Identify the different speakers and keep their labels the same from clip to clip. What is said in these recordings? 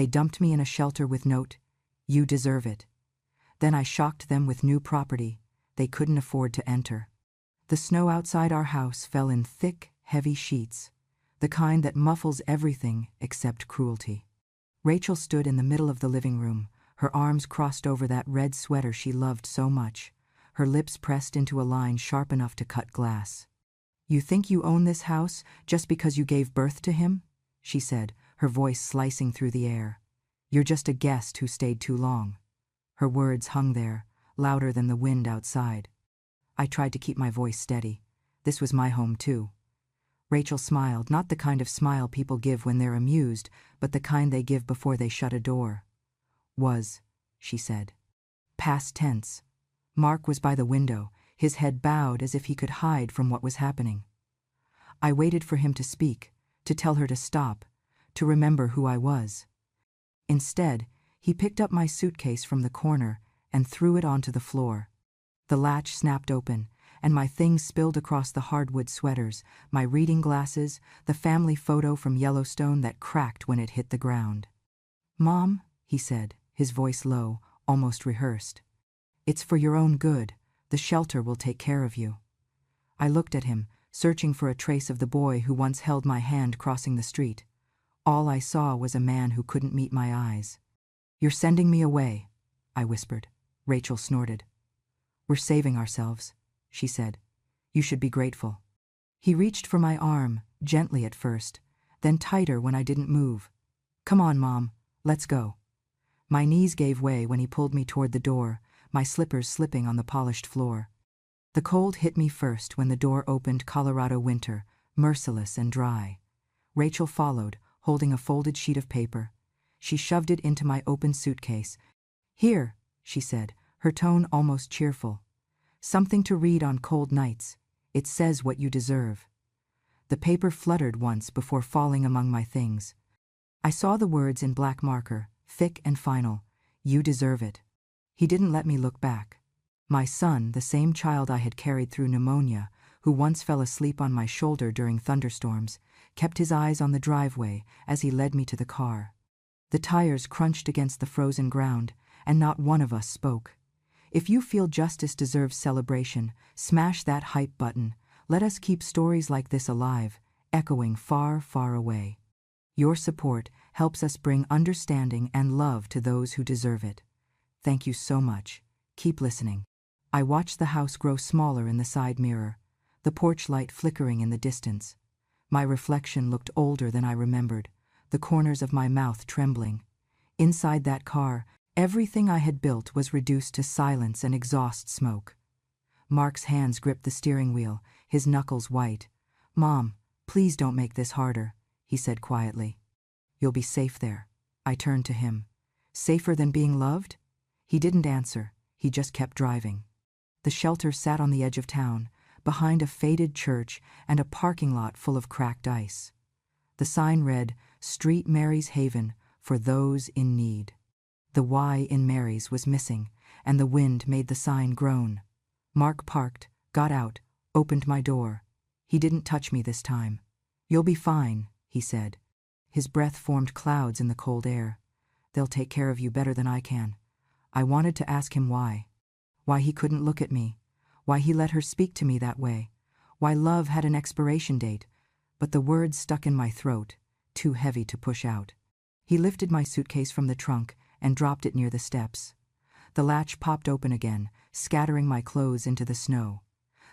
Speaker 1: They dumped me in a shelter with note, "You deserve it." Then I shocked them with new property they couldn't afford to enter. The snow outside our house fell in thick, heavy sheets, the kind that muffles everything except cruelty. Rachel stood in the middle of the living room, her arms crossed over that red sweater she loved so much, her lips pressed into a line sharp enough to cut glass. "You think you own this house just because you gave birth to him?" she said, her voice slicing through the air. "You're just a guest who stayed too long." Her words hung there, louder than the wind outside. I tried to keep my voice steady. This was my home too. Rachel smiled, not the kind of smile people give when they're amused, but the kind they give before they shut a door. "Was," she said. Past tense. Mark was by the window, his head bowed as if he could hide from what was happening. I waited for him to speak, to tell her to stop, to remember who I was. Instead, he picked up my suitcase from the corner and threw it onto the floor. The latch snapped open, and my things spilled across the hardwood sweaters, my reading glasses, the family photo from Yellowstone that cracked when it hit the ground. "Mom," he said, his voice low, almost rehearsed. "It's for your own good. The shelter will take care of you." I looked at him, searching for a trace of the boy who once held my hand crossing the street. All I saw was a man who couldn't meet my eyes. "You're sending me away," I whispered. Rachel snorted. "We're saving ourselves," she said. "You should be grateful." He reached for my arm, gently at first, then tighter when I didn't move. "Come on, Mom, let's go." My knees gave way when he pulled me toward the door, my slippers slipping on the polished floor. The cold hit me first when the door opened. Colorado winter, merciless and dry. Rachel followed, holding a folded sheet of paper. She shoved it into my open suitcase. "Here," she said, her tone almost cheerful. "Something to read on cold nights. It says what you deserve." The paper fluttered once before falling among my things. I saw the words in black marker, thick and final. "You deserve it." He didn't let me look back. My son, the same child I had carried through pneumonia, who once fell asleep on my shoulder during thunderstorms, kept his eyes on the driveway as he led me to the car. The tires crunched against the frozen ground, and not one of us spoke. If you feel justice deserves celebration, smash that hype button. Let us keep stories like this alive, echoing far, far away. Your support helps us bring understanding and love to those who deserve it. Thank you so much. Keep listening. I watched the house grow smaller in the side mirror, the porch light flickering in the distance. My reflection looked older than I remembered, the corners of my mouth trembling. Inside that car, everything I had built was reduced to silence and exhaust smoke. Mark's hands gripped the steering wheel, his knuckles white. "Mom, please don't make this harder," he said quietly. "You'll be safe there." I turned to him. "Safer than being loved?" He didn't answer. He just kept driving. The shelter sat on the edge of town, behind a faded church and a parking lot full of cracked ice. The sign read, "Street Mary's Haven, for those in need." The Y in Mary's was missing, and the wind made the sign groan. Mark parked, got out, opened my door. He didn't touch me this time. "You'll be fine," he said. His breath formed clouds in the cold air. "They'll take care of you better than I can." I wanted to ask him why. Why he couldn't look at me. Why he let her speak to me that way. Why love had an expiration date. But the words stuck in my throat, too heavy to push out. He lifted my suitcase from the trunk and dropped it near the steps. The latch popped open again, scattering my clothes into the snow.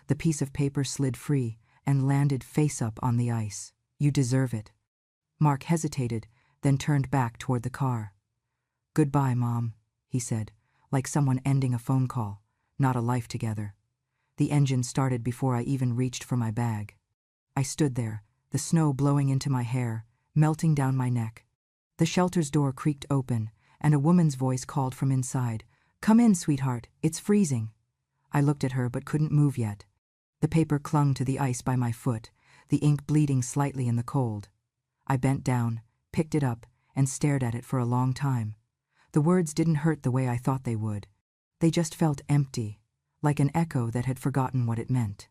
Speaker 1: The piece of paper slid free and landed face up on the ice. "You deserve it." Mark hesitated, then turned back toward the car. "Goodbye, Mom," he said, like someone ending a phone call, not a life together. The engine started before I even reached for my bag. I stood there, the snow blowing into my hair, melting down my neck. The shelter's door creaked open, and a woman's voice called from inside, "Come in, sweetheart, it's freezing." I looked at her but couldn't move yet. The paper clung to the ice by my foot, the ink bleeding slightly in the cold. I bent down, picked it up, and stared at it for a long time. The words didn't hurt the way I thought they would. They just felt empty, like an echo that had forgotten what it meant.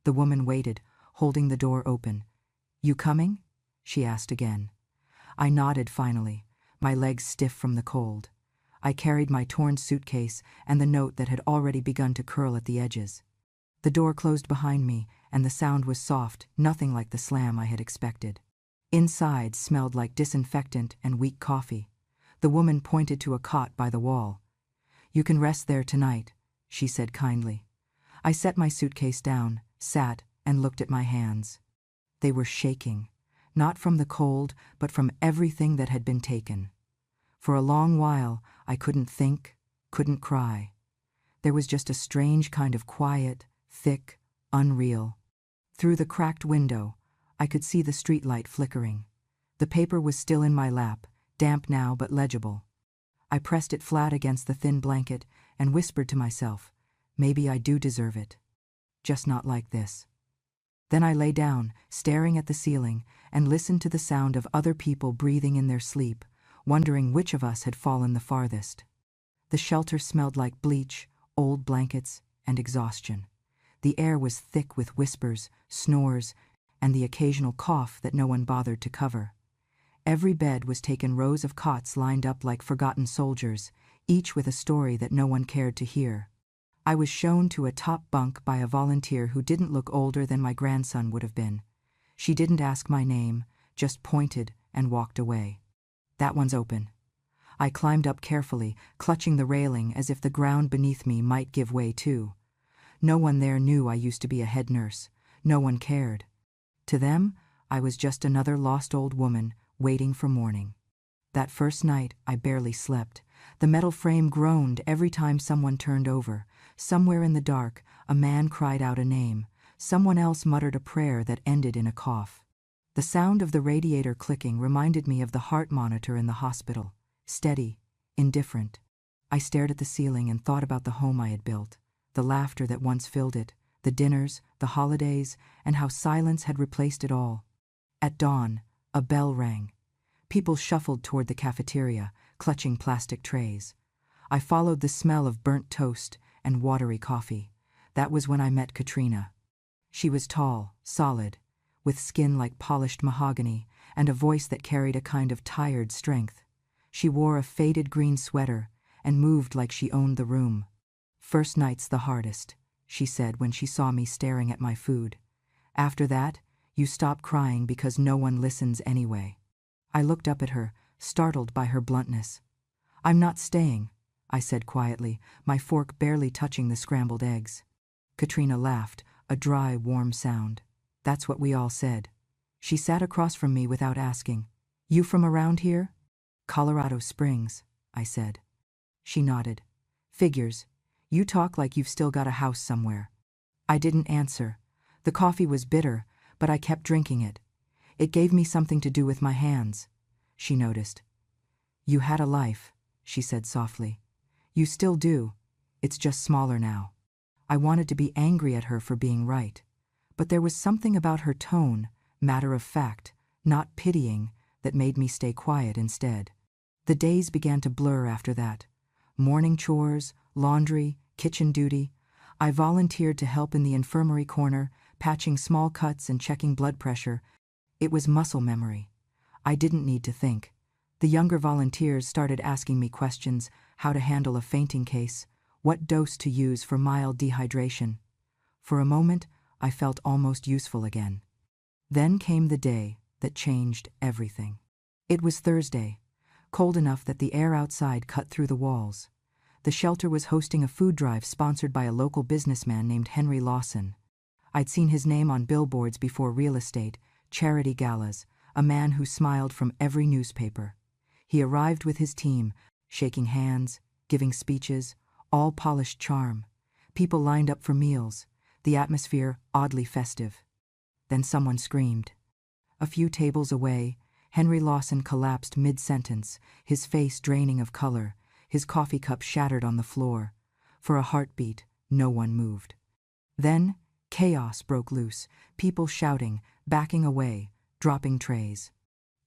Speaker 1: The woman waited, holding the door open. "You coming?" she asked again. I nodded finally, my legs stiff from the cold. I carried my torn suitcase and the note that had already begun to curl at the edges. The door closed behind me, and the sound was soft, nothing like the slam I had expected. Inside smelled like disinfectant and weak coffee. The woman pointed to a cot by the wall. "You can rest there tonight," she said kindly. I set my suitcase down, sat, and looked at my hands. They were shaking, not from the cold, but from everything that had been taken. For a long while, I couldn't think, couldn't cry. There was just a strange kind of quiet, thick, unreal. Through the cracked window, I could see the streetlight flickering. The paper was still in my lap, damp now but legible. I pressed it flat against the thin blanket and whispered to myself, maybe I do deserve it. Just not like this. Then I lay down, staring at the ceiling, and listened to the sound of other people breathing in their sleep, wondering which of us had fallen the farthest. The shelter smelled like bleach, old blankets, and exhaustion. The air was thick with whispers, snores, and the occasional cough that no one bothered to cover. Every bed was taken rows of cots lined up like forgotten soldiers, each with a story that no one cared to hear. I was shown to a top bunk by a volunteer who didn't look older than my grandson would have been. She didn't ask my name, just pointed and walked away. "That one's open." I climbed up carefully, clutching the railing as if the ground beneath me might give way too. No one there knew I used to be a head nurse. No one cared. To them, I was just another lost old woman waiting for morning. That first night, I barely slept. The metal frame groaned every time someone turned over. Somewhere in the dark, a man cried out a name. Someone else muttered a prayer that ended in a cough. The sound of the radiator clicking reminded me of the heart monitor in the hospital. Steady, indifferent. I stared at the ceiling and thought about the home I had built, the laughter that once filled it, the dinners, the holidays, and how silence had replaced it all. At dawn, a bell rang. People shuffled toward the cafeteria, clutching plastic trays. I followed the smell of burnt toast and watery coffee. That was when I met Katrina. She was tall, solid, with skin like polished mahogany and a voice that carried a kind of tired strength. She wore a faded green sweater and moved like she owned the room. "First night's the hardest," she said when she saw me staring at my food. "After that, you stop crying because no one listens anyway." I looked up at her, startled by her bluntness. "I'm not staying," I said quietly, my fork barely touching the scrambled eggs. Katrina laughed, a dry, warm sound. "That's what we all said." She sat across from me without asking. "You from around here?" "Colorado Springs," I said. She nodded. "Figures. You talk like you've still got a house somewhere." I didn't answer. The coffee was bitter, but I kept drinking it. It gave me something to do with my hands. She noticed. "You had a life," she said softly. "You still do. It's just smaller now." I wanted to be angry at her for being right. But there was something about her tone, matter of fact, not pitying, that made me stay quiet instead. The days began to blur after that. Morning chores, laundry, kitchen duty. I volunteered to help in the infirmary corner, patching small cuts and checking blood pressure. It was muscle memory. I didn't need to think. The younger volunteers started asking me questions: how to handle a fainting case, what dose to use for mild dehydration. For a moment, I felt almost useful again. Then came the day that changed everything. It was Thursday, cold enough that the air outside cut through the walls. The shelter was hosting a food drive sponsored by a local businessman named Henry Lawson. I'd seen his name on billboards before real estate, charity galas, a man who smiled from every newspaper. He arrived with his team, shaking hands, giving speeches, all polished charm. People lined up for meals, the atmosphere oddly festive. Then someone screamed. A few tables away, Henry Lawson collapsed mid-sentence, his face draining of color, his coffee cup shattered on the floor. For a heartbeat, no one moved. Then, chaos broke loose, people shouting, backing away, dropping trays.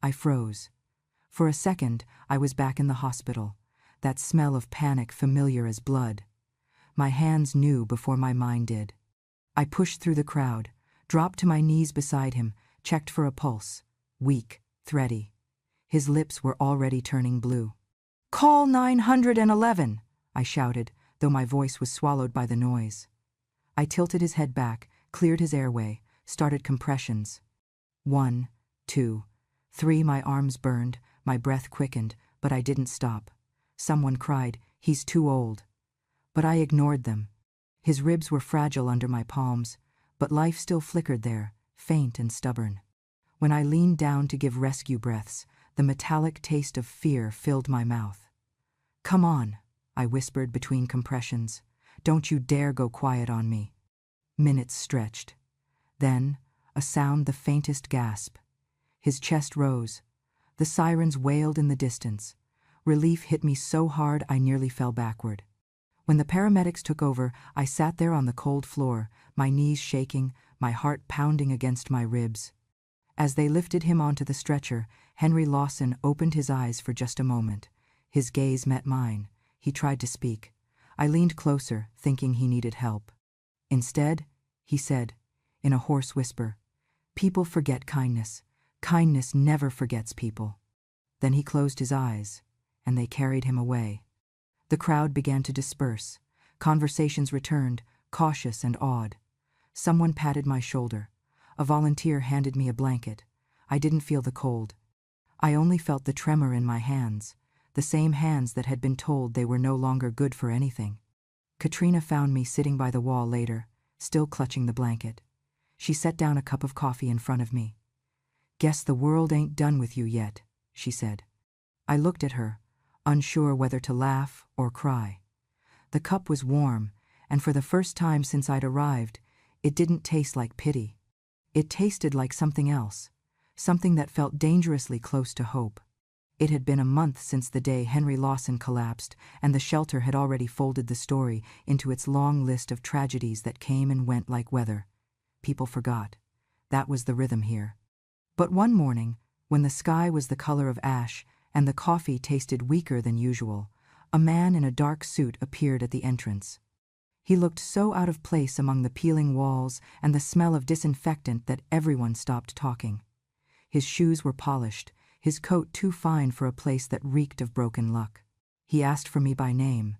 Speaker 1: I froze. For a second, I was back in the hospital, that smell of panic familiar as blood. My hands knew before my mind did. I pushed through the crowd, dropped to my knees beside him, checked for a pulse. Weak, thready. His lips were already turning blue. "Call 911!" I shouted, though my voice was swallowed by the noise. I tilted his head back, cleared his airway, started compressions. 1, 2, 3, my arms burned, my breath quickened, but I didn't stop. Someone cried, "He's too old." But I ignored them. His ribs were fragile under my palms, but life still flickered there, faint and stubborn. When I leaned down to give rescue breaths, the metallic taste of fear filled my mouth. "Come on," I whispered between compressions. "Don't you dare go quiet on me." Minutes stretched. Then, a sound the faintest gasp. His chest rose. The sirens wailed in the distance. Relief hit me so hard I nearly fell backward. When the paramedics took over, I sat there on the cold floor, my knees shaking, my heart pounding against my ribs. As they lifted him onto the stretcher, Henry Lawson opened his eyes for just a moment. His gaze met mine. He tried to speak. I leaned closer, thinking he needed help. Instead, he said, in a hoarse whisper, "People forget kindness. Kindness never forgets people." Then he closed his eyes, and they carried him away. The crowd began to disperse. Conversations returned, cautious and awed. Someone patted my shoulder. A volunteer handed me a blanket. I didn't feel the cold. I only felt the tremor in my hands, the same hands that had been told they were no longer good for anything. Katrina found me sitting by the wall later, still clutching the blanket. She set down a cup of coffee in front of me. "Guess the world ain't done with you yet," she said. I looked at her, unsure whether to laugh or cry. The cup was warm, and for the first time since I'd arrived, it didn't taste like pity. It tasted like something else, something that felt dangerously close to hope. It had been a month since the day Henry Lawson collapsed, and the shelter had already folded the story into its long list of tragedies that came and went like weather. People forgot. That was the rhythm here. But one morning, when the sky was the color of ash and the coffee tasted weaker than usual, a man in a dark suit appeared at the entrance. He looked so out of place among the peeling walls and the smell of disinfectant that everyone stopped talking. His shoes were polished, his coat too fine for a place that reeked of broken luck. He asked for me by name.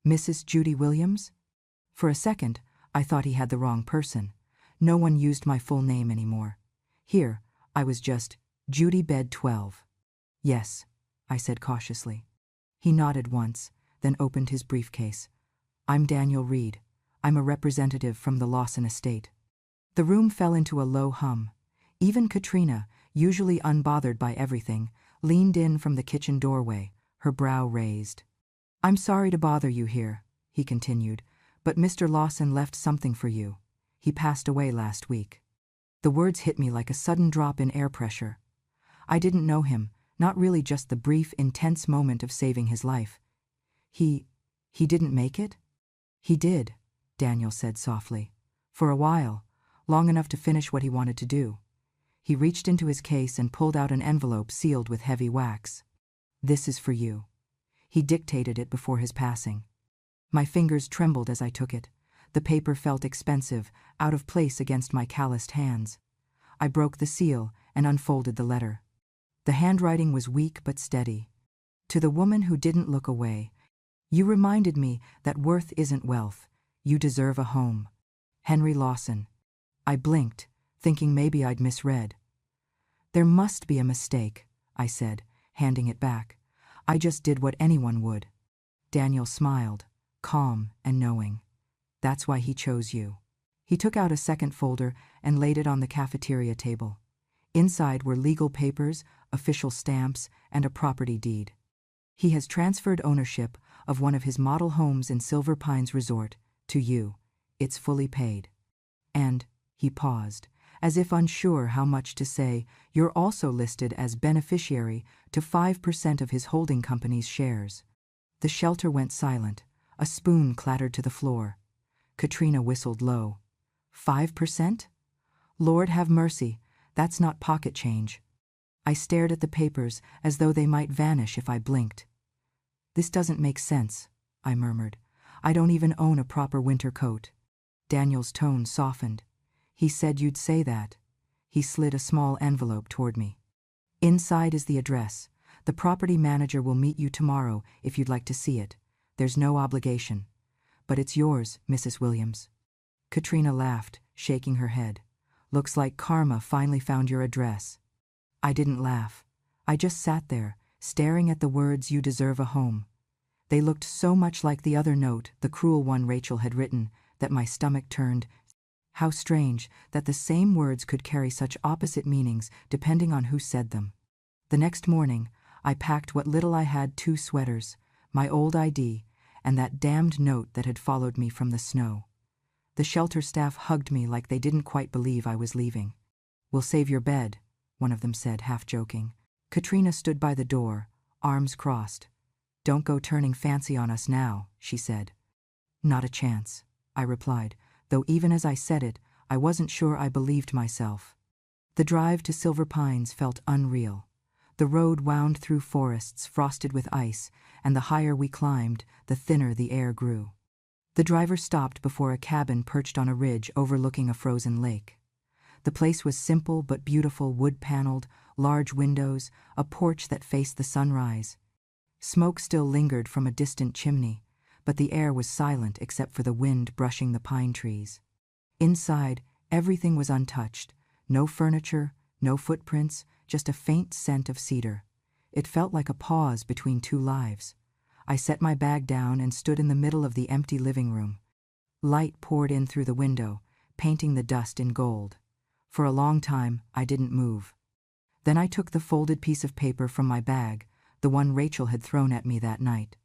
Speaker 1: "Mrs. Judy Williams?" For a second, I thought he had the wrong person. No one used my full name anymore. Here, I was just Judy Bed 12. "Yes," I said cautiously. He nodded once, then opened his briefcase. "I'm Daniel Reed. I'm a representative from the Lawson estate." The room fell into a low hum. Even Katrina, usually unbothered by everything, leaned in from the kitchen doorway, her brow raised. "I'm sorry to bother you here," he continued, "but Mr. Lawson left something for you. He passed away last week." The words hit me like a sudden drop in air pressure. I didn't know him, not really just the brief, intense moment of saving his life. He didn't make it?" "He did," Daniel said softly. "For a while, long enough to finish what he wanted to do." He reached into his case and pulled out an envelope sealed with heavy wax. "This is for you." He dictated it before his passing. My fingers trembled as I took it. The paper felt expensive, out of place against my calloused hands. I broke the seal and unfolded the letter. The handwriting was weak but steady. "To the woman who didn't look away, you reminded me that worth isn't wealth. You deserve a home. Henry Lawson." I blinked, thinking maybe I'd misread. "There must be a mistake," I said, handing it back. "I just did what anyone would." Daniel smiled, calm and knowing. "That's why he chose you." He took out a second folder and laid it on the cafeteria table. Inside were legal papers, official stamps, and a property deed. "He has transferred ownership of one of his model homes in Silver Pines Resort to you. It's fully paid. And," he paused, as if unsure how much to say, "you're also listed as beneficiary to 5% of his holding company's shares." The shelter went silent. A spoon clattered to the floor. Katrina whistled low. 5%? Lord have mercy, that's not pocket change. I stared at the papers as though they might vanish if I blinked. "This doesn't make sense," I murmured. "I don't even own a proper winter coat." Daniel's tone softened. "He said you'd say that." He slid a small envelope toward me. Inside is the address. The property manager will meet you tomorrow if you'd like to see it. There's no obligation. But it's yours, Mrs. Williams. Katrina laughed, shaking her head. Looks like karma finally found your address. I didn't laugh. I just sat there, staring at the words, "You deserve a home." They looked so much like the other note, the cruel one Rachel had written, that my stomach turned. How strange that the same words could carry such opposite meanings depending on who said them. The next morning, I packed what little I had: 2 sweaters, my old ID, and that damned note that had followed me from the snow. The shelter staff hugged me like they didn't quite believe I was leaving. "We'll save your bed," one of them said, half joking. Katrina stood by the door, arms crossed. "Don't go turning fancy on us now," she said. "Not a chance," I replied, though even as I said it, I wasn't sure I believed myself. The drive to Silver Pines felt unreal. The road wound through forests frosted with ice, and the higher we climbed, the thinner the air grew. The driver stopped before a cabin perched on a ridge overlooking a frozen lake. The place was simple but beautiful, wood-paneled, large windows, a porch that faced the sunrise. Smoke still lingered from a distant chimney, but the air was silent except for the wind brushing the pine trees. Inside, everything was untouched. No furniture, no footprints, just a faint scent of cedar. It felt like a pause between 2 lives. I set my bag down and stood in the middle of the empty living room. Light poured in through the window, painting the dust in gold. For a long time, I didn't move. Then I took the folded piece of paper from my bag, the one Rachel had thrown at me that night.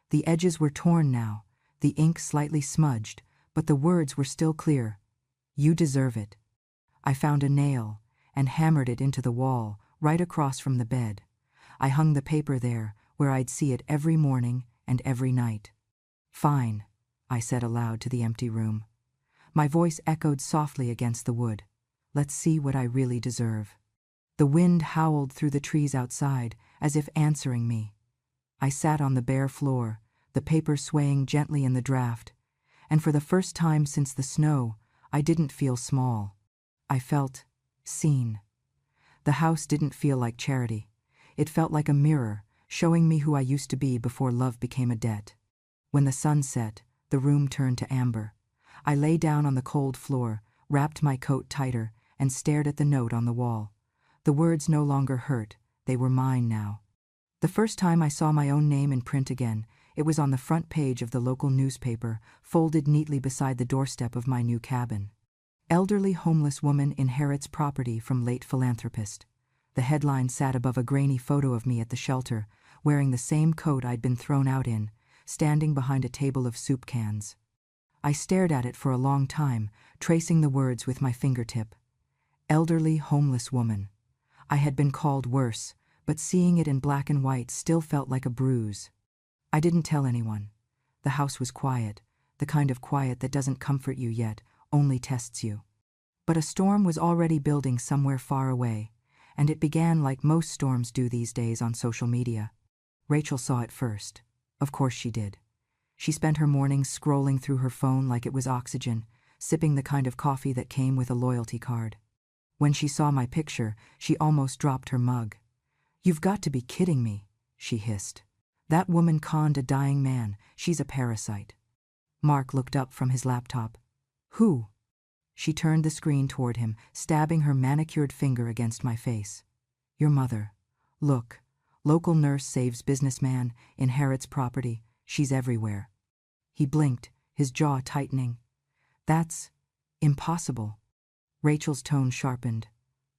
Speaker 1: The edges were torn now, the ink slightly smudged, but the words were still clear. "You deserve it." I found a nail and hammered it into the wall, right across from the bed. I hung the paper there, where I'd see it every morning and every night. "Fine," I said aloud to the empty room. My voice echoed softly against the wood. "Let's see what I really deserve." The wind howled through the trees outside, as if answering me. I sat on the bare floor, the paper swaying gently in the draft, and for the first time since the snow, I didn't feel small. I felt seen. The house didn't feel like charity. It felt like a mirror, showing me who I used to be before love became a debt. When the sun set, the room turned to amber. I lay down on the cold floor, wrapped my coat tighter, and stared at the note on the wall. The words no longer hurt, they were mine now. The first time I saw my own name in print again, it was on the front page of the local newspaper, folded neatly beside the doorstep of my new cabin. "Elderly homeless woman inherits property from late philanthropist." The headline sat above a grainy photo of me at the shelter, wearing the same coat I'd been thrown out in, standing behind a table of soup cans. I stared at it for a long time, tracing the words with my fingertip. Elderly homeless woman. I had been called worse, but seeing it in black and white still felt like a bruise. I didn't tell anyone. The house was quiet, the kind of quiet that doesn't comfort you yet, only tests you. But a storm was already building somewhere far away, and it began like most storms do these days on social media. Rachel saw it first. Of course she did. She spent her mornings scrolling through her phone like it was oxygen, sipping the kind of coffee that came with a loyalty card. When she saw my picture, she almost dropped her mug. "You've got to be kidding me," she hissed. "That woman conned a dying man. She's a parasite." Mark looked up from his laptop. "Who?" She turned the screen toward him, stabbing her manicured finger against my face. "Your mother. Look. Local nurse saves businessman, inherits property. She's everywhere." He blinked, his jaw tightening. "That's impossible." Rachel's tone sharpened.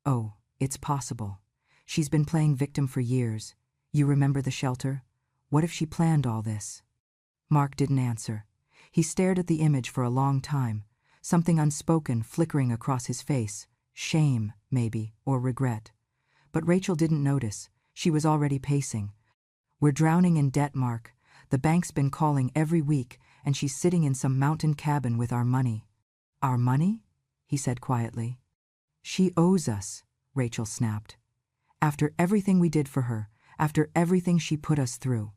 Speaker 1: "Oh, it's possible. She's been playing victim for years. You remember the shelter? What if she planned all this?" Mark didn't answer. He stared at the image for a long time, something unspoken flickering across his face. Shame, maybe, or regret. But Rachel didn't notice. She was already pacing. "We're drowning in debt, Mark. The bank's been calling every week, and she's sitting in some mountain cabin with our money." "Our money?" he said quietly. "She owes us," Rachel snapped. "After everything we did for her, after everything she put us through."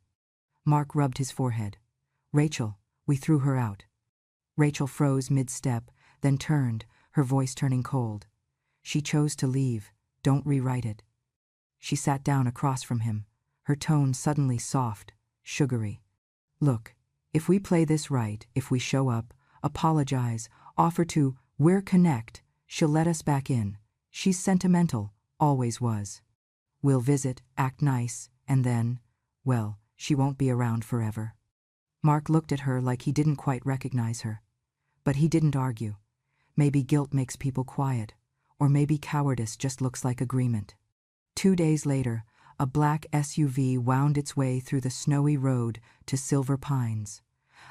Speaker 1: Mark rubbed his forehead. "Rachel, we threw her out." Rachel froze mid-step, then turned, her voice turning cold. "She chose to leave. Don't rewrite it." She sat down across from him, her tone suddenly soft, sugary. Look, if we play this right, if we show up, apologize, offer to, we're connect, she'll let us back in. She's sentimental, always was. We'll visit, act nice, and then, well, she won't be around forever. Mark looked at her like he didn't quite recognize her. But he didn't argue. Maybe guilt makes people quiet, or maybe cowardice just looks like agreement. 2 days later, a black SUV wound its way through the snowy road to Silver Pines.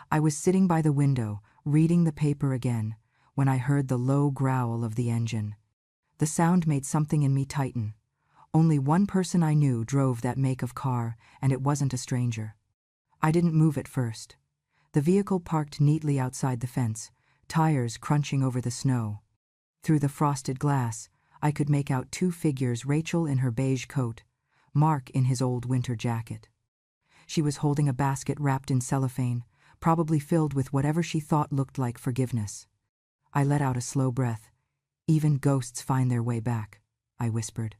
Speaker 1: I was sitting by the window, reading the paper again, when I heard the low growl of the engine. The sound made something in me tighten. Only one person I knew drove that make of car, and it wasn't a stranger. I didn't move at first. The vehicle parked neatly outside the fence, tires crunching over the snow. Through the frosted glass, I could make out 2 figures, Rachel in her beige coat, Mark in his old winter jacket. She was holding a basket wrapped in cellophane, probably filled with whatever she thought looked like forgiveness. I let out a slow breath. Even ghosts find their way back, I whispered.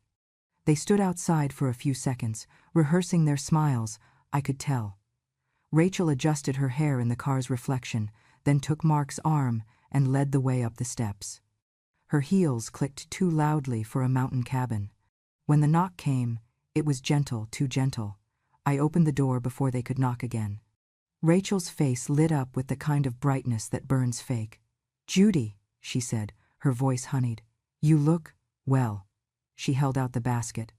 Speaker 1: They stood outside for a few seconds, rehearsing their smiles, I could tell. Rachel adjusted her hair in the car's reflection, then took Mark's arm and led the way up the steps. Her heels clicked too loudly for a mountain cabin. When the knock came, it was gentle, too gentle. I opened the door before they could knock again. Rachel's face lit up with the kind of brightness that burns fake. "Judy," she said, her voice honeyed. "You look, well." She held out the basket.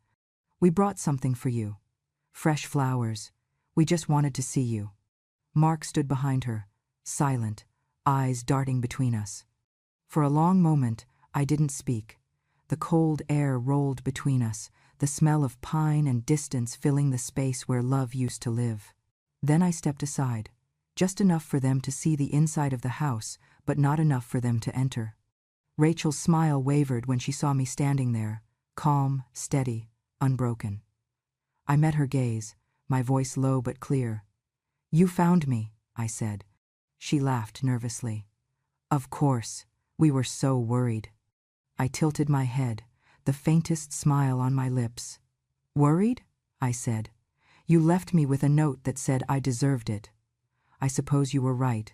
Speaker 1: "We brought something for you. Fresh flowers. We just wanted to see you." Mark stood behind her, silent, eyes darting between us. For a long moment, I didn't speak. The cold air rolled between us, the smell of pine and distance filling the space where love used to live. Then I stepped aside, just enough for them to see the inside of the house, but not enough for them to enter. Rachel's smile wavered when she saw me standing there, calm, steady, unbroken. I met her gaze, my voice low but clear. "You found me," I said. She laughed nervously. "Of course, we were so worried." I tilted my head, the faintest smile on my lips. "Worried?" I said. "You left me with a note that said I deserved it. I suppose you were right.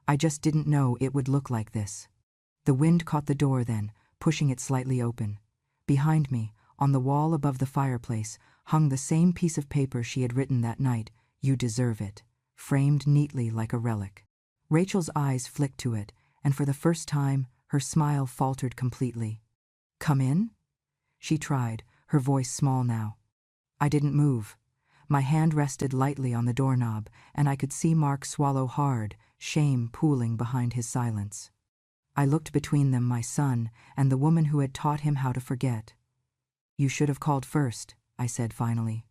Speaker 1: I just didn't know it would look like this." The wind caught the door then, pushing it slightly open. Behind me, on the wall above the fireplace, hung the same piece of paper she had written that night, "You deserve it," framed neatly like a relic. Rachel's eyes flicked to it, and for the first time, her smile faltered completely. "Come in?" She tried, her voice small now. I didn't move. My hand rested lightly on the doorknob, and I could see Mark swallow hard, shame pooling behind his silence. I looked between them, my son, and the woman who had taught him how to forget. "You should have called first," I said finally.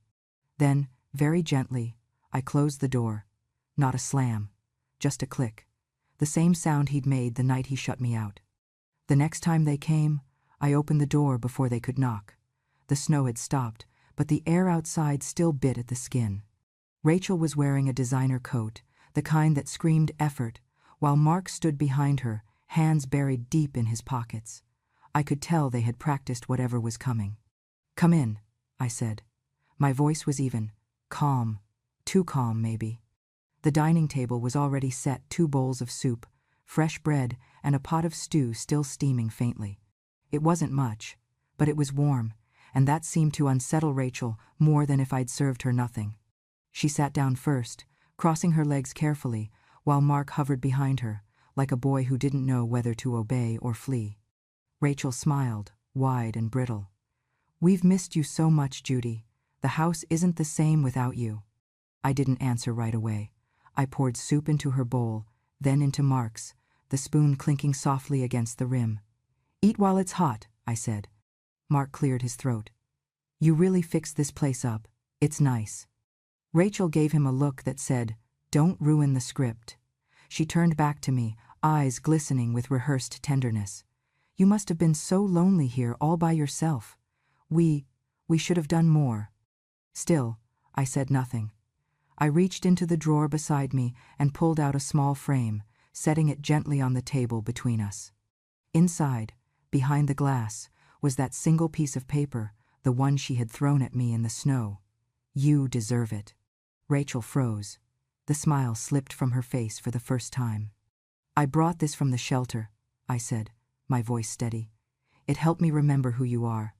Speaker 1: Then, very gently, I closed the door. Not a slam, just a click. The same sound he'd made the night he shut me out. The next time they came, I opened the door before they could knock. The snow had stopped, but the air outside still bit at the skin. Rachel was wearing a designer coat, the kind that screamed effort, while Mark stood behind her, hands buried deep in his pockets. I could tell they had practiced whatever was coming. "Come in," I said. My voice was even, calm, too calm maybe. The dining table was already set, 2 bowls of soup, fresh bread, and a pot of stew still steaming faintly. It wasn't much, but it was warm, and that seemed to unsettle Rachel more than if I'd served her nothing. She sat down first, crossing her legs carefully, while Mark hovered behind her, like a boy who didn't know whether to obey or flee. Rachel smiled, wide and brittle. "We've missed you so much, Judy. The house isn't the same without you." I didn't answer right away. I poured soup into her bowl, then into Mark's, the spoon clinking softly against the rim. "Eat while it's hot," I said. Mark cleared his throat. "You really fixed this place up. It's nice." Rachel gave him a look that said, "Don't ruin the script." She turned back to me, eyes glistening with rehearsed tenderness. "You must have been so lonely here all by yourself. We should have done more." Still, I said nothing. I reached into the drawer beside me and pulled out a small frame, setting it gently on the table between us. Inside, behind the glass, was that single piece of paper, the one she had thrown at me in the snow. You deserve it. Rachel froze. The smile slipped from her face for the first time. I brought this from the shelter, I said, my voice steady. It helped me remember who you are.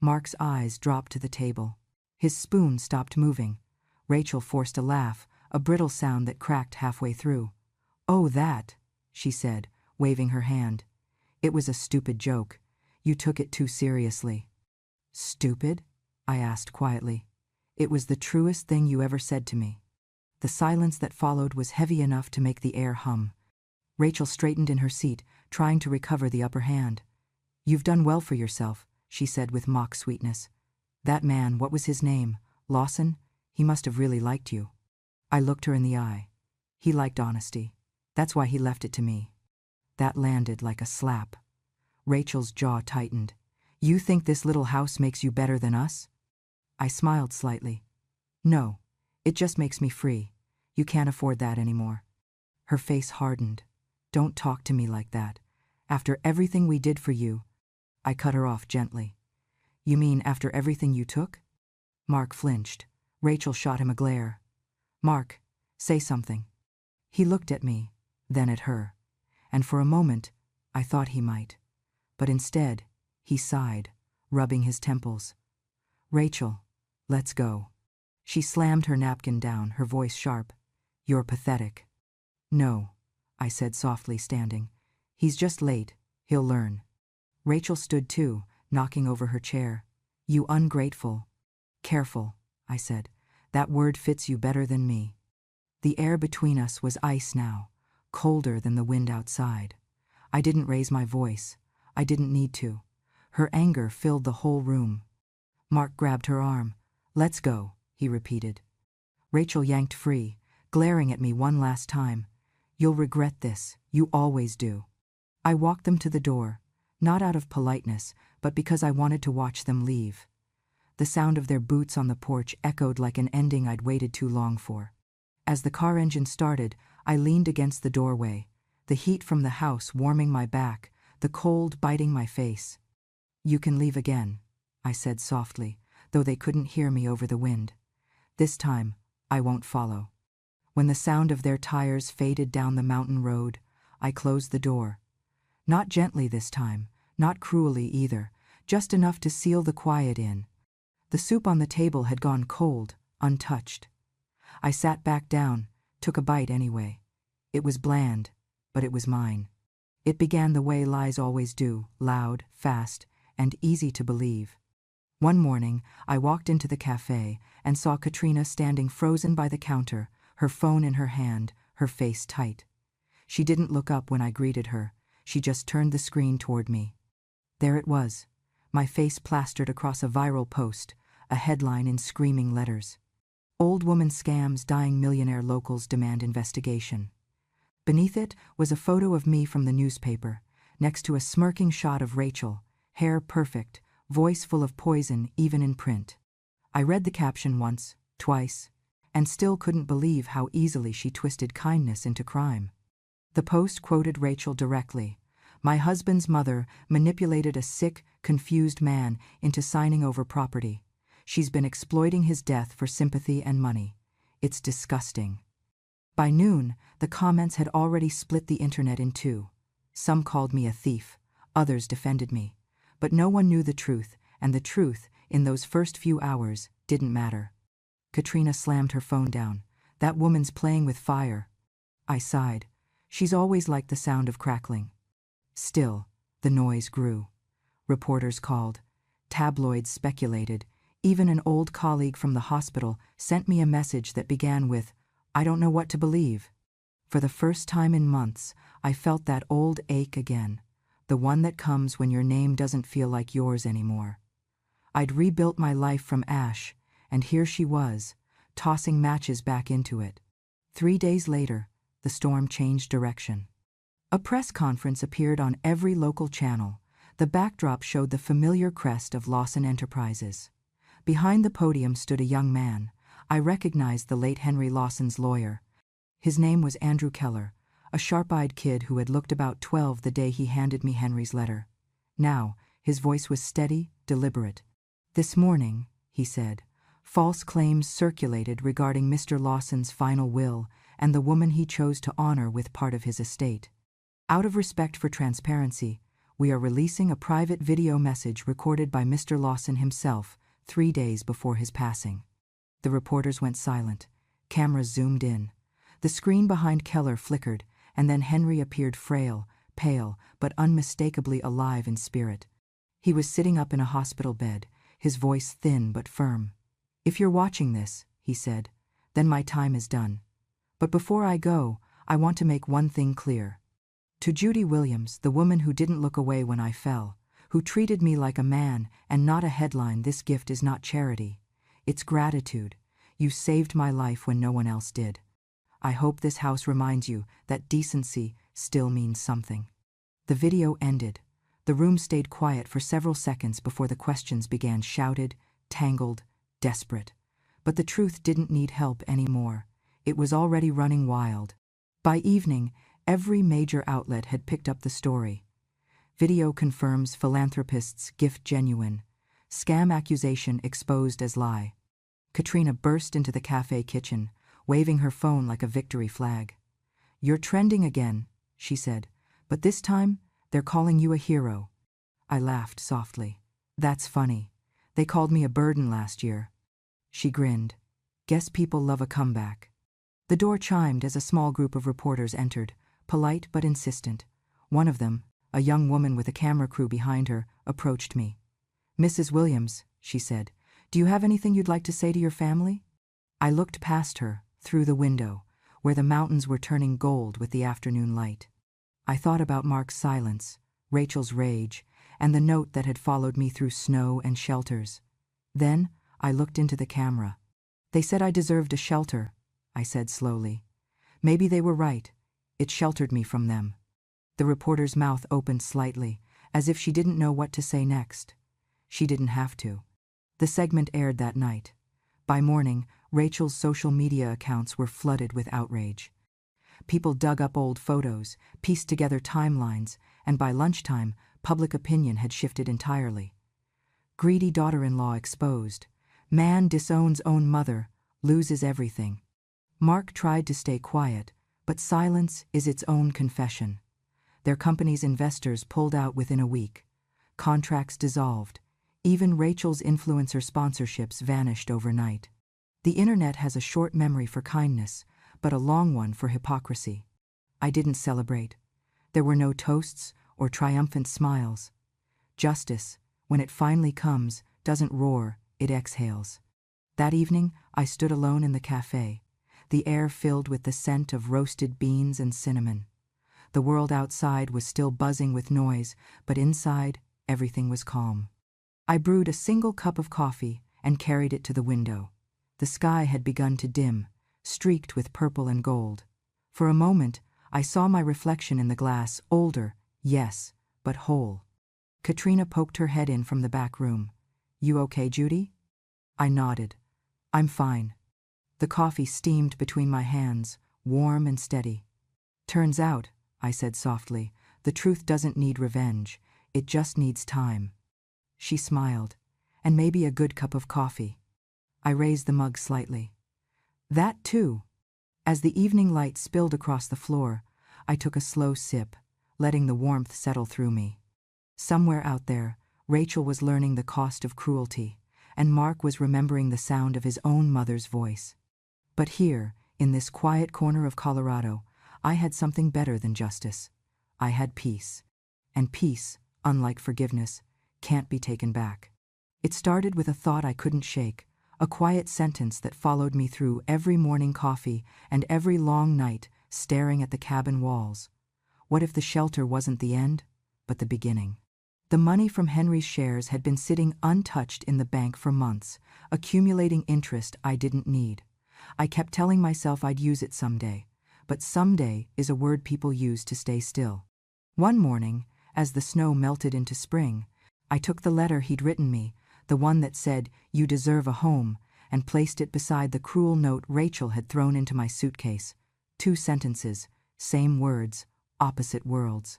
Speaker 1: Mark's eyes dropped to the table. His spoon stopped moving. Rachel forced a laugh, a brittle sound that cracked halfway through. Oh, that, she said, waving her hand. It was a stupid joke. You took it too seriously. Stupid? I asked quietly. It was the truest thing you ever said to me. The silence that followed was heavy enough to make the air hum. Rachel straightened in her seat, trying to recover the upper hand. You've done well for yourself, she said with mock sweetness. That man, what was his name? Lawson? He must have really liked you. I looked her in the eye. He liked honesty. That's why he left it to me. That landed like a slap. Rachel's jaw tightened. You think this little house makes you better than us? I smiled slightly. No, it just makes me free. You can't afford that anymore. Her face hardened. Don't talk to me like that. After everything we did for you. I cut her off gently. You mean after everything you took? Mark flinched. Rachel shot him a glare. Mark, say something. He looked at me, then at her, and for a moment I thought he might. But instead, he sighed, rubbing his temples. Rachel, let's go. She slammed her napkin down, her voice sharp. You're pathetic. No, I said softly, standing. He's just late. He'll learn. Rachel stood too, knocking over her chair. You ungrateful. Careful, I said. That word fits you better than me. The air between us was ice now, colder than the wind outside. I didn't raise my voice. I didn't need to. Her anger filled the whole room. Mark grabbed her arm. Let's go, he repeated. Rachel yanked free, glaring at me one last time. You'll regret this. You always do. I walked them to the door, not out of politeness, but because I wanted to watch them leave. The sound of their boots on the porch echoed like an ending I'd waited too long for. As the car engine started, I leaned against the doorway, the heat from the house warming my back, the cold biting my face. You can leave again, I said softly, though they couldn't hear me over the wind. This time, I won't follow. When the sound of their tires faded down the mountain road, I closed the door. Not gently this time, not cruelly either, just enough to seal the quiet in. The soup on the table had gone cold, untouched. I sat back down, took a bite anyway. It was bland, but it was mine. It began the way lies always do, loud, fast, and easy to believe. One morning, I walked into the cafe and saw Katrina standing frozen by the counter, her phone in her hand, her face tight. She didn't look up when I greeted her. She just turned the screen toward me. There it was, my face plastered across a viral post, a headline in screaming letters. Old woman scams dying millionaire locals demand investigation. Beneath it was a photo of me from the newspaper, next to a smirking shot of Rachel, hair perfect, voice full of poison even in print. I read the caption once, twice, and still couldn't believe how easily she twisted kindness into crime. The post quoted Rachel directly. My husband's mother manipulated a sick, confused man into signing over property. She's been exploiting his death for sympathy and money. It's disgusting. By noon, the comments had already split the internet in two. Some called me a thief, others defended me. But no one knew the truth, and the truth, in those first few hours, didn't matter. Katrina slammed her phone down. That woman's playing with fire. I sighed. She's always liked the sound of crackling. Still, the noise grew. Reporters called. Tabloids speculated. Even an old colleague from the hospital sent me a message that began with, I don't know what to believe. For the first time in months, I felt that old ache again, the one that comes when your name doesn't feel like yours anymore. I'd rebuilt my life from ash, and here she was, tossing matches back into it. 3 days later, the storm changed direction. A press conference appeared on every local channel. The backdrop showed the familiar crest of Lawson Enterprises. Behind the podium stood a young man. I recognized the late Henry Lawson's lawyer. His name was Andrew Keller, a sharp-eyed kid who had looked about 12 the day he handed me Henry's letter. Now, his voice was steady, deliberate. "This morning," he said, "false claims circulated regarding Mr. Lawson's final will and the woman he chose to honor with part of his estate. Out of respect for transparency, we are releasing a private video message recorded by Mr. Lawson himself 3 days before his passing." The reporters went silent. Cameras zoomed in. The screen behind Keller flickered, and then Henry appeared frail, pale, but unmistakably alive in spirit. He was sitting up in a hospital bed, his voice thin but firm. "If you're watching this," he said, "then my time is done. But before I go, I want to make one thing clear. To Judy Williams, the woman who didn't look away when I fell, who treated me like a man and not a headline, this gift is not charity. It's gratitude. You saved my life when no one else did. I hope this house reminds you that decency still means something." The video ended. The room stayed quiet for several seconds before the questions began, shouted, tangled, desperate. But the truth didn't need help anymore. It was already running wild. By evening, every major outlet had picked up the story. Video confirms philanthropist's gift genuine. Scam accusation exposed as lie. Katrina burst into the cafe kitchen, waving her phone like a victory flag. "You're trending again," she said, "but this time, they're calling you a hero." I laughed softly. "That's funny. They called me a burden last year." She grinned. "Guess people love a comeback." The door chimed as a small group of reporters entered, polite but insistent. One of them, a young woman with a camera crew behind her, approached me. "Mrs. Williams," she said, "do you have anything you'd like to say to your family?" I looked past her, through the window, where the mountains were turning gold with the afternoon light. I thought about Mark's silence, Rachel's rage, and the note that had followed me through snow and shelters. Then I looked into the camera. "They said I deserved a shelter," I said slowly. "Maybe they were right. It sheltered me from them." The reporter's mouth opened slightly, as if she didn't know what to say next. She didn't have to. The segment aired that night. By morning, Rachel's social media accounts were flooded with outrage. People dug up old photos, pieced together timelines, and by lunchtime, public opinion had shifted entirely. Greedy daughter-in-law exposed. Man disowns own mother, loses everything. Mark tried to stay quiet, but silence is its own confession. Their company's investors pulled out within a week. Contracts dissolved. Even Rachel's influencer sponsorships vanished overnight. The internet has a short memory for kindness, but a long one for hypocrisy. I didn't celebrate. There were no toasts or triumphant smiles. Justice, when it finally comes, doesn't roar, it exhales. That evening, I stood alone in the cafe, the air filled with the scent of roasted beans and cinnamon. The world outside was still buzzing with noise, but inside, everything was calm. I brewed a single cup of coffee and carried it to the window. The sky had begun to dim, streaked with purple and gold. For a moment, I saw my reflection in the glass, older, yes, but whole. Katrina poked her head in from the back room. "You okay, Judy?" I nodded. "I'm fine." The coffee steamed between my hands, warm and steady. "Turns out," I said softly, "the truth doesn't need revenge, it just needs time." She smiled. "And maybe a good cup of coffee." I raised the mug slightly. "That too." As the evening light spilled across the floor, I took a slow sip, letting the warmth settle through me. Somewhere out there, Rachel was learning the cost of cruelty, and Mark was remembering the sound of his own mother's voice. But here, in this quiet corner of Colorado, I had something better than justice. I had peace. And peace, unlike forgiveness, can't be taken back. It started with a thought I couldn't shake, a quiet sentence that followed me through every morning coffee and every long night staring at the cabin walls. What if the shelter wasn't the end, but the beginning? The money from Henry's shares had been sitting untouched in the bank for months, accumulating interest I didn't need. I kept telling myself I'd use it someday, but someday is a word people use to stay still. One morning, as the snow melted into spring, I took the letter he'd written me, the one that said, "You deserve a home," and placed it beside the cruel note Rachel had thrown into my suitcase. 2 sentences, same words, opposite worlds.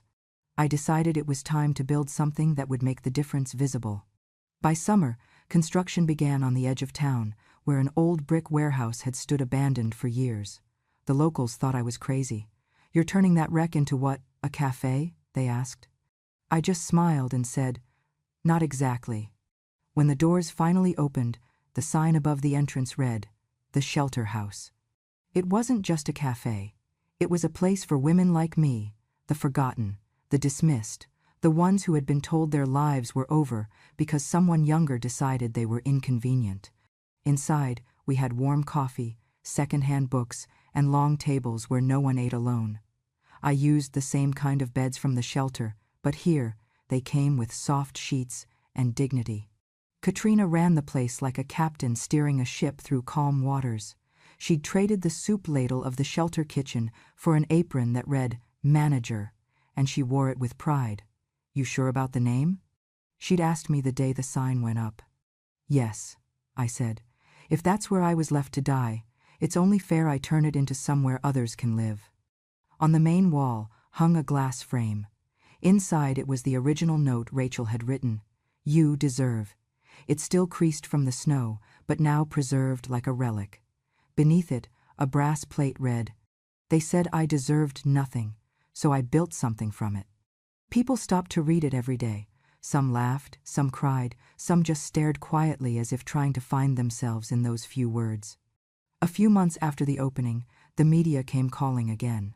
Speaker 1: I decided it was time to build something that would make the difference visible. By summer, Construction began on the edge of town, where an old brick warehouse had stood abandoned for years. The locals thought I was crazy. "You're turning that wreck into what, a cafe?" they asked. I just smiled and said, "Not exactly." When the doors finally opened, the sign above the entrance read, "The Shelter House." It wasn't just a cafe. It was a place for women like me, the forgotten, the dismissed, the ones who had been told their lives were over because someone younger decided they were inconvenient. Inside, we had warm coffee, second-hand books, and long tables where no one ate alone. I used the same kind of beds from the shelter, but here, they came with soft sheets and dignity. Katrina ran the place like a captain steering a ship through calm waters. She'd traded the soup ladle of the shelter kitchen for an apron that read, "Manager," and she wore it with pride. "You sure about the name?" She'd asked me the day the sign went up. "Yes," I said. "If that's where I was left to die, it's only fair I turn it into somewhere others can live." On the main wall hung a glass frame. Inside it was the original note Rachel had written, "You deserve." It still creased from the snow, but now preserved like a relic. Beneath it, a brass plate read, "They said I deserved nothing, so I built something from it." People stopped to read it every day. Some laughed, some cried, some just stared quietly as if trying to find themselves in those few words. A few months after the opening, the media came calling again.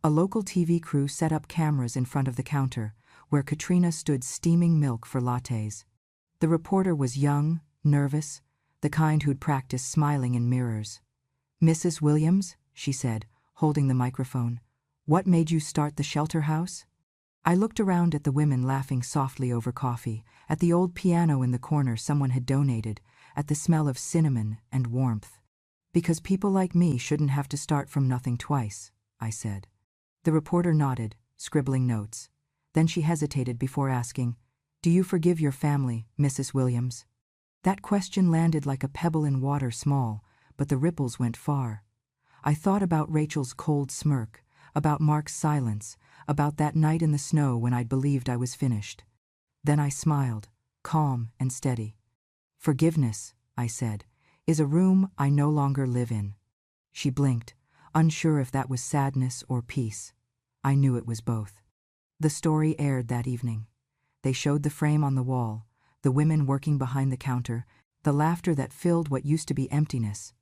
Speaker 1: A local TV crew set up cameras in front of the counter, where Katrina stood steaming milk for lattes. The reporter was young, nervous, the kind who'd practiced smiling in mirrors. "Mrs. Williams," she said, holding the microphone, "what made you start the shelter house?" I looked around at the women laughing softly over coffee, at the old piano in the corner someone had donated, at the smell of cinnamon and warmth. "Because people like me shouldn't have to start from nothing twice," I said. The reporter nodded, scribbling notes. Then she hesitated before asking, "Do you forgive your family, Mrs. Williams?" That question landed like a pebble in water small, but the ripples went far. I thought about Rachel's cold smirk, about Mark's silence, about that night in the snow when I'd believed I was finished. Then I smiled, calm and steady. "Forgiveness," I said, "is a room I no longer live in." She blinked, unsure if that was sadness or peace. I knew it was both. The story aired that evening. They showed the frame on the wall, the women working behind the counter, the laughter that filled what used to be emptiness.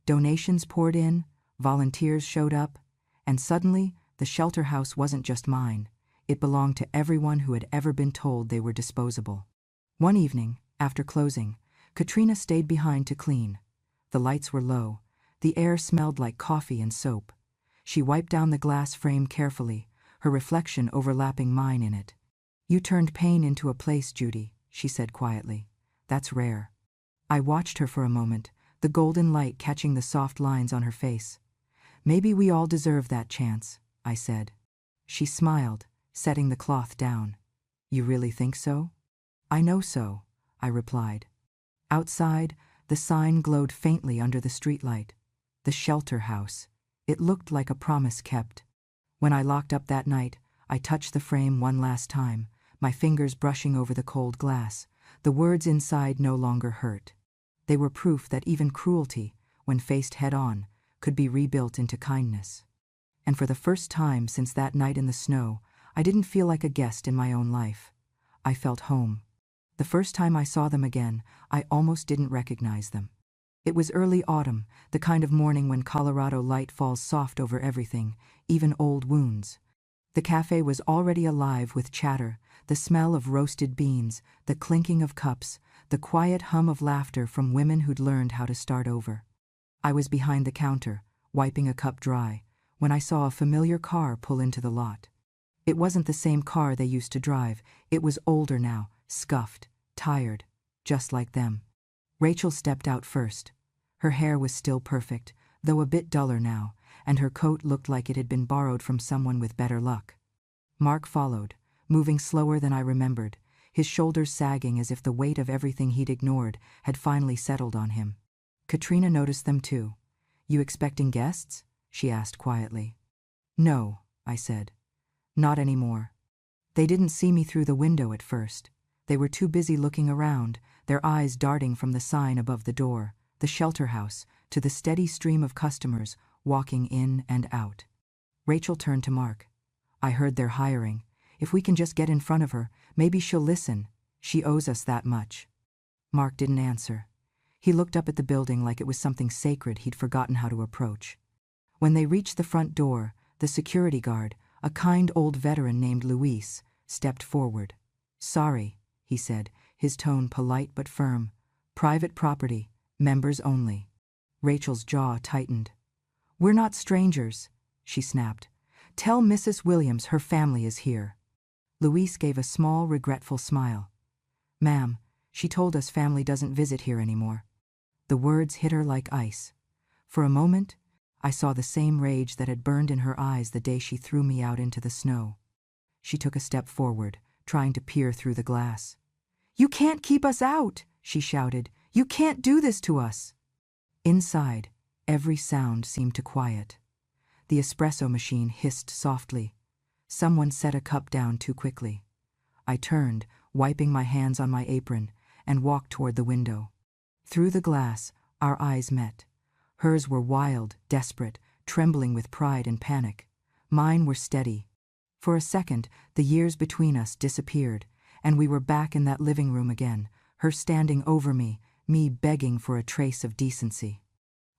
Speaker 1: Donations poured in, volunteers showed up, and suddenly the shelter house wasn't just mine. It belonged to everyone who had ever been told they were disposable. One evening, after closing, Katrina stayed behind to clean. The lights were low. The air smelled like coffee and soap. She wiped down the glass frame carefully, her reflection overlapping mine in it. "You turned pain into a place, Judy," she said quietly. "That's rare." I watched her for a moment, the golden light catching the soft lines on her face. "Maybe we all deserve that chance," I said. She smiled, setting the cloth down. "You really think so?" "I know so," I replied. Outside, the sign glowed faintly under the streetlight. The Shelter House. It looked like a promise kept. When I locked up that night, I touched the frame one last time, my fingers brushing over the cold glass. The words inside no longer hurt. They were proof that even cruelty, when faced head-on, could be rebuilt into kindness. And for the first time since that night in the snow, I didn't feel like a guest in my own life. I felt home. The first time I saw them again, I almost didn't recognize them. It was early autumn, the kind of morning when Colorado light falls soft over everything, even old wounds. The cafe was already alive with chatter, the smell of roasted beans, the clinking of cups, the quiet hum of laughter from women who'd learned how to start over. I was behind the counter, wiping a cup dry, when I saw a familiar car pull into the lot. It wasn't the same car they used to drive. It was older now, scuffed, tired, just like them. Rachel stepped out first. Her hair was still perfect, though a bit duller now, and her coat looked like it had been borrowed from someone with better luck. Mark followed, moving slower than I remembered, his shoulders sagging as if the weight of everything he'd ignored had finally settled on him. Katrina noticed them too. "You expecting guests?" she asked quietly. "No," I said. "Not anymore." They didn't see me through the window at first. They were too busy looking around, their eyes darting from the sign above the door, the shelter house, to the steady stream of customers walking in and out. Rachel turned to Mark. "I heard they're hiring. If we can just get in front of her, maybe she'll listen. She owes us that much." Mark didn't answer. He looked up at the building like it was something sacred he'd forgotten how to approach. When they reached the front door, the security guard, a kind old veteran named Luis, stepped forward. "Sorry," he said, his tone polite but firm. "Private property, members only." Rachel's jaw tightened. "We're not strangers," she snapped. "Tell Mrs. Williams her family is here." Luis gave a small, regretful smile. "Ma'am, she told us family doesn't visit here anymore." The words hit her like ice. For a moment, I saw the same rage that had burned in her eyes the day she threw me out into the snow. She took a step forward, trying to peer through the glass. "You can't keep us out," she shouted. "You can't do this to us." Inside, every sound seemed to quiet. The espresso machine hissed softly. Someone set a cup down too quickly. I turned, wiping my hands on my apron, and walked toward the window. Through the glass, our eyes met. Hers were wild, desperate, trembling with pride and panic. Mine were steady. For a second, the years between us disappeared, and we were back in that living room again, her standing over me begging for a trace of decency.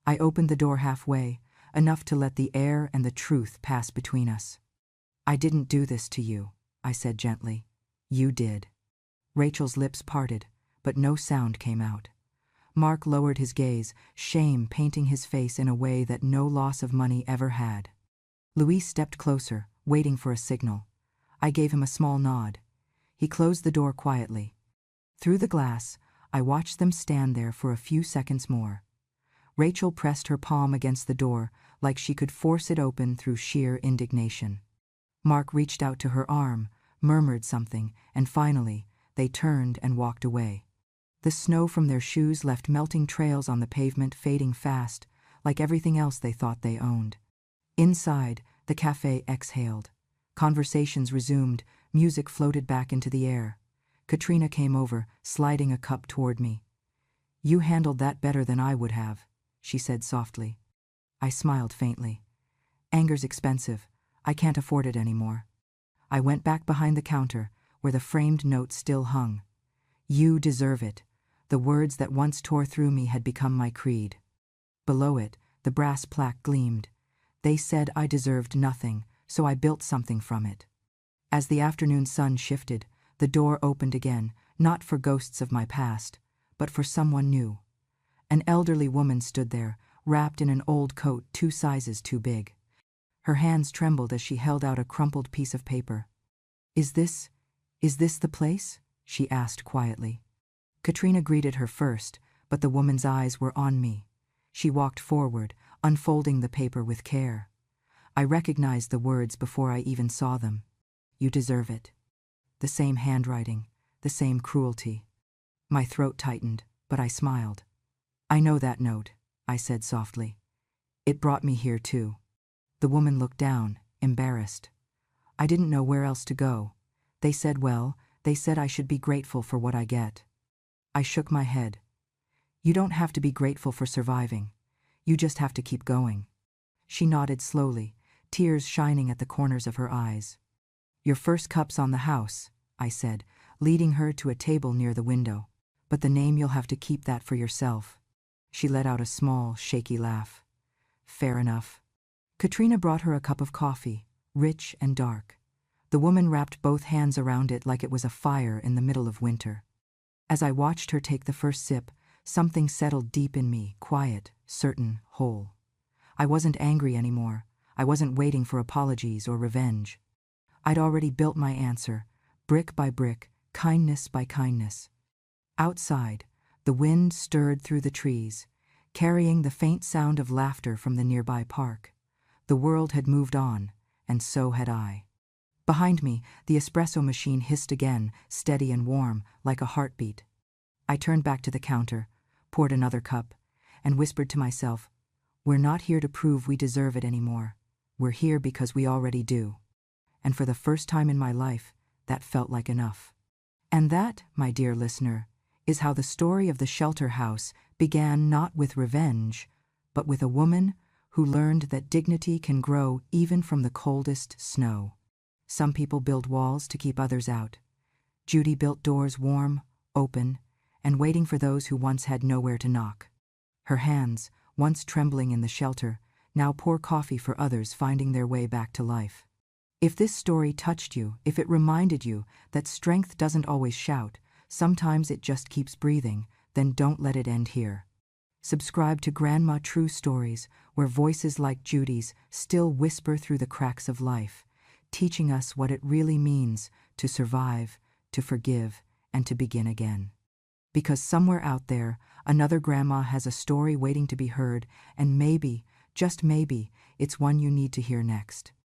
Speaker 1: I opened the door halfway, enough to let the air and the truth pass between us. "I didn't do this to you," I said gently. "You did." Rachel's lips parted, but no sound came out. Mark lowered his gaze, shame painting his face in a way that no loss of money ever had. Luis stepped closer, waiting for a signal. I gave him a small nod. He closed the door quietly. Through the glass, I watched them stand there for a few seconds more. Rachel pressed her palm against the door like she could force it open through sheer indignation. Mark reached out to her arm, murmured something, and finally, they turned and walked away. The snow from their shoes left melting trails on the pavement, fading fast, like everything else they thought they owned. Inside, the cafe exhaled. Conversations resumed, music floated back into the air. Katrina came over, sliding a cup toward me. "You handled that better than I would have," she said softly. I smiled faintly. "Anger's expensive. I can't afford it anymore." I went back behind the counter, where the framed note still hung. "You deserve it." The words that once tore through me had become my creed. Below it, the brass plaque gleamed. They said I deserved nothing, so I built something from it. As the afternoon sun shifted, the door opened again, not for ghosts of my past, but for someone new. An elderly woman stood there, wrapped in an old coat 2 sizes too big. Her hands trembled as she held out a crumpled piece of paper. Is this the place?" she asked quietly. Katrina greeted her first, but the woman's eyes were on me. She walked forward, unfolding the paper with care. I recognized the words before I even saw them. "You deserve it." The same handwriting, the same cruelty. My throat tightened, but I smiled. "I know that note," I said softly. "It brought me here too." The woman looked down, embarrassed. "I didn't know where else to go. They said I should be grateful for what I get." I shook my head. "You don't have to be grateful for surviving. You just have to keep going." She nodded slowly, tears shining at the corners of her eyes. "Your first cup's on the house," I said, leading her to a table near the window. "But the name, you'll have to keep that for yourself." She let out a small, shaky laugh. "Fair enough." Katrina brought her a cup of coffee, rich and dark. The woman wrapped both hands around it like it was a fire in the middle of winter. As I watched her take the first sip, something settled deep in me, quiet, certain, whole. I wasn't angry anymore. I wasn't waiting for apologies or revenge. I'd already built my answer, brick by brick, kindness by kindness. Outside, the wind stirred through the trees, carrying the faint sound of laughter from the nearby park. The world had moved on, and so had I. Behind me, the espresso machine hissed again, steady and warm, like a heartbeat. I turned back to the counter, poured another cup, and whispered to myself, "We're not here to prove we deserve it anymore. We're here because we already do." And for the first time in my life, that felt like enough. And that, my dear listener, is how the story of the shelter house began not with revenge, but with a woman who learned that dignity can grow even from the coldest snow. Some people build walls to keep others out. Judy built doors warm, open, and waiting for those who once had nowhere to knock. Her hands, once trembling in the shelter, now pour coffee for others finding their way back to life. If this story touched you, if it reminded you that strength doesn't always shout, sometimes it just keeps breathing, then don't let it end here. Subscribe to Grandma True Stories, where voices like Judy's still whisper through the cracks of life, teaching us what it really means to survive, to forgive, and to begin again. Because somewhere out there, another grandma has a story waiting to be heard, and maybe, just maybe, it's one you need to hear next.